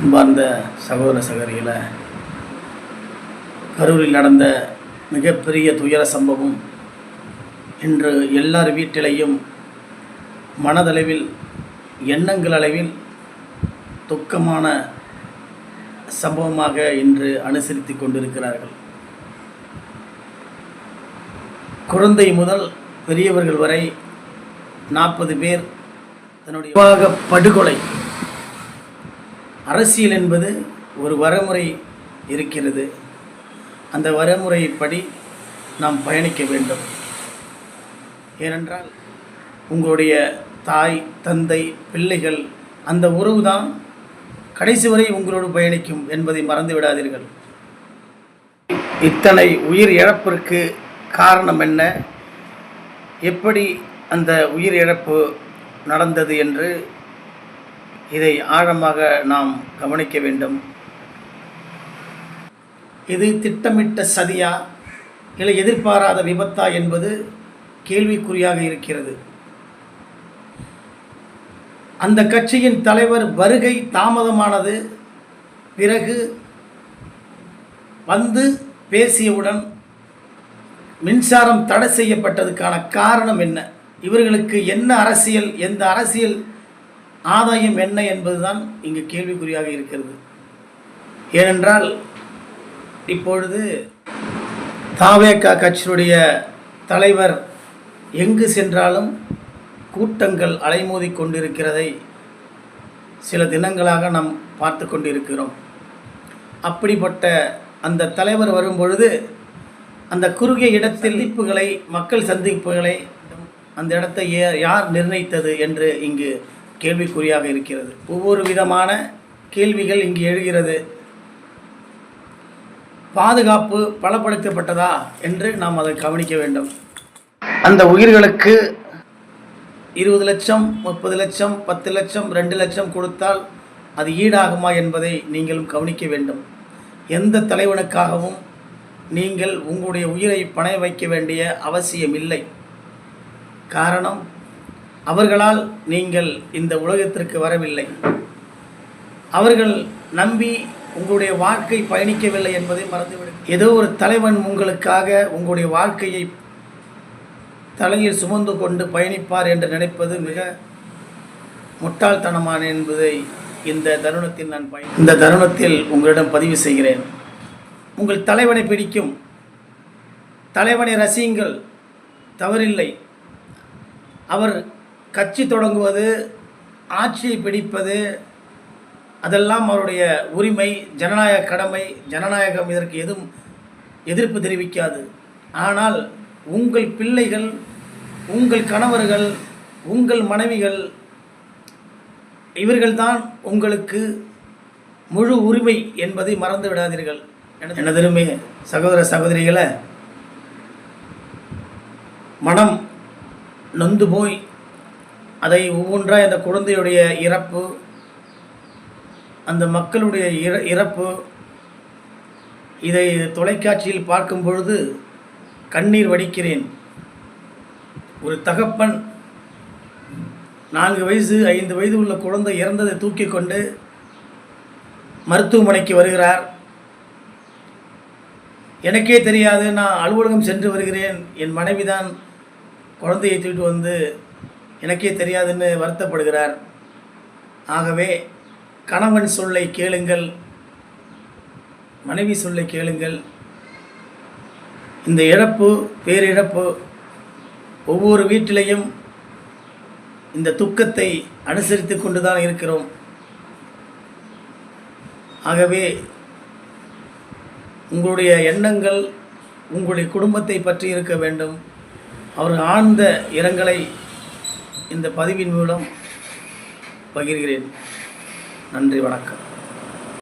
அன்பார்ந்த சகோதர சகோதரிகளை, கரூரில் நடந்த மிகப்பெரிய துயர சம்பவம் இன்று எல்லார் வீட்டிலையும் மனதளவில் எண்ணங்கள் அளவில் துக்கமான சம்பவமாக இன்று அனுசரித்து கொண்டிருக்கிறார்கள். குழந்தை முதல் பெரியவர்கள் வரை 40 பேர் தன்னுடைய படுகொலை. அரசியல் என்பது ஒரு வரைமுறை இருக்கிறது. அந்த வரைமுறைப்படி நாம் பயணிக்க வேண்டும். ஏனென்றால் உங்களுடைய தாய், தந்தை, பிள்ளைகள், அந்த உறவு தான் கடைசி வரை உங்களோடு பயணிக்கும் என்பதை மறந்து விடாதீர்கள். இத்தனை உயிர் இழப்பிற்கு காரணம் என்ன, எப்படி அந்த உயிர் இழப்பு நடந்தது என்று இதை ஆழமாக நாம் கவனிக்க வேண்டும். இது திட்டமிட்ட சதியா இல்லை எதிர்பாராத விபத்தா என்பது கேள்விக்குறியாக இருக்கிறது. அந்த கட்சியின் தலைவர் வருகை தாமதமானது. பிறகு வந்து பேசியவுடன் மின்சாரம் தடை செய்யப்பட்டதுக்கான காரணம் என்ன, இவர்களுக்கு என்ன அரசியல், எந்த அரசியல் ஆதாயம் என்ன என்பதுதான் இங்கு கேள்விக்குறியாக இருக்கிறது. ஏனென்றால் இப்பொழுது தாவேகா கட்சியினுடைய தலைவர் எங்கு சென்றாலும் கூட்டங்கள் அலைமோதி கொண்டிருக்கிறதை சில தினங்களாக நாம் பார்த்து கொண்டிருக்கிறோம். அப்படிப்பட்ட அந்த தலைவர் வரும்பொழுது அந்த குறுகிய இடத்தில் சந்திப்புகளை, மக்கள் சந்திப்புகளை, அந்த இடத்தை யார் நிர்ணயித்தது என்று இங்கு கேள்விக்குறியாக இருக்கிறது. ஒவ்வொரு விதமான கேள்விகள் இங்கு எழுகிறது. பாதுகாப்பு பலப்படுத்தப்பட்டதா என்று நாம் அதை கவனிக்க வேண்டும். அந்த உயிர்களுக்கு 20 லட்சம், 30 லட்சம், 10 லட்சம், 2 லட்சம் கொடுத்தால் அது ஈடாகுமா என்பதை நீங்களும் கவனிக்க வேண்டும். எந்த தலைவனுக்காகவும் நீங்கள் உங்களுடைய உயிரை பணய வைக்க வேண்டிய அவசியம் இல்லை. காரணம், அவர்களால் நீங்கள் இந்த உலகத்திற்கு வரவில்லை. அவர்கள் நம்பி உங்களுடைய வாழ்க்கை பயணிக்கவில்லை என்பதை மறந்துவிடும். ஏதோ ஒரு தலைவன் உங்களுக்காக உங்களுடைய வாழ்க்கையை தலையில் சுமந்து கொண்டு பயணிப்பார் என்று நினைப்பது மிக முட்டாள்தனமான என்பதை இந்த தருணத்தில் உங்களிடம் பதிவு செய்கிறேன். உங்கள் தலைவனை பிடிக்கும், தலைவனை ரசியுங்கள், தவறில்லை. அவர் கட்சி தொடங்குவது, ஆட்சியை பிடிப்பது, அதெல்லாம் அவருடைய உரிமை, ஜனநாயக கடமை. ஜனநாயகம் இதற்கு எதுவும் எதிர்ப்பு தெரிவிக்காது. ஆனால் உங்கள் பிள்ளைகள், உங்கள் கணவர்கள், உங்கள் மனைவிகள், இவர்கள்தான் உங்களுக்கு முழு உரிமை என்பதை மறந்து விடாதீர்கள். எனதருமை சகோதர சகோதரிகளை, மனம் நொந்து போய் அதை ஒவ்வொன்றாக அந்த குழந்தையுடைய இறப்பு, அந்த மக்களுடைய இறப்பு, இதை தொலைக்காட்சியில் பார்க்கும் பொழுது கண்ணீர் வடிக்கிறேன். ஒரு தகப்பன் 4 வயசு 5 வயது உள்ள குழந்தை இறந்ததை தூக்கி கொண்டு மருத்துவமனைக்கு வருகிறார். எனக்கே தெரியாது, நான் அலுவலகம் சென்று வருகிறேன், என் மனைவி தான் குழந்தையை தூக்கிட்டு வந்து எனக்கே தெரியாதுன்னு வருத்தப்படுகிறார். ஆகவே கணவன் சொல்லை கேளுங்கள், மனைவி சொல்லை கேளுங்கள். இந்த இழப்பு, பேரிழப்பு, ஒவ்வொரு வீட்டிலையும் இந்த துக்கத்தை அனுசரித்து கொண்டு தான் இருக்கிறோம். ஆகவே உங்களுடைய எண்ணங்கள் உங்களுடைய குடும்பத்தை பற்றி இருக்க வேண்டும். அவர்கள் ஆழ்ந்த இரங்கலை இந்த பதிவின் மூலம் பகிர்கிறேன். நன்றி, வணக்கம்.